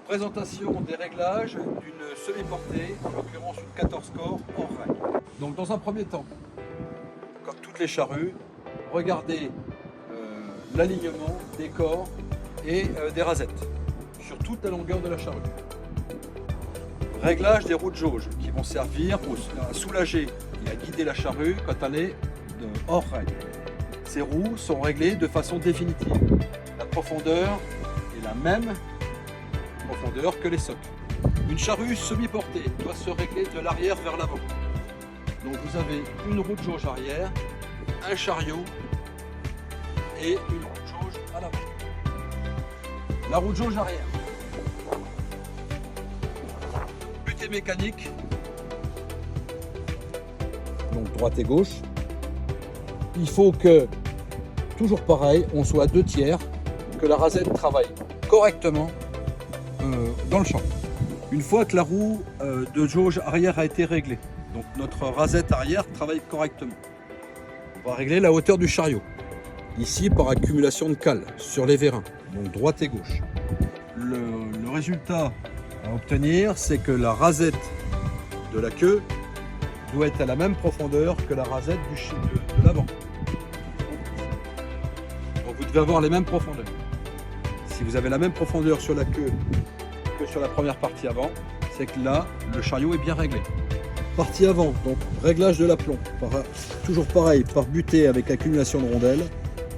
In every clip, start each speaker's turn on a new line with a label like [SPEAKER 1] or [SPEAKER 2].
[SPEAKER 1] Présentation des réglages d'une semi-portée, en l'occurrence une 14 corps hors règle. Donc dans un premier temps, comme toutes les charrues, regardez l'alignement des corps et des rasettes sur toute la longueur de la charrue. Réglage des roues de jauge qui vont servir à soulager et à guider la charrue quand elle est hors règle. Ces roues sont réglées de façon définitive. La profondeur est la même profondeur que les socs. Une charrue semi-portée doit se régler de l'arrière vers l'avant. Donc vous avez une roue de jauge arrière, un chariot et une roue de jauge à l'avant. La roue de jauge arrière. Butée mécanique. Donc droite et gauche. Il faut que, toujours pareil, on soit à 2/3, que la rasette travaille correctement dans le champ. Une fois que la roue de jauge arrière a été réglée, donc notre rasette arrière travaille correctement, on va régler la hauteur du chariot. Ici par accumulation de cale sur les vérins, donc droite et gauche. Le résultat à obtenir, c'est que la rasette de la queue doit être à la même profondeur que la rasette de l'avant. Donc vous devez avoir les mêmes profondeurs. Si vous avez la même profondeur sur la queue que sur la première partie avant, c'est que là, le chariot est bien réglé. Partie avant, donc réglage de l'aplomb. Toujours pareil, par butée avec accumulation de rondelles,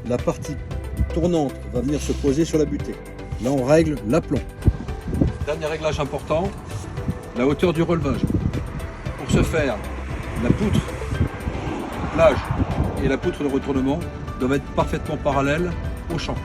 [SPEAKER 1] la partie tournante va venir se poser sur la butée. Là, on règle l'aplomb. Dernier réglage important, la hauteur du relevage. Pour ce faire, la poutre plage et la poutre de retournement doivent être parfaitement parallèles au champ.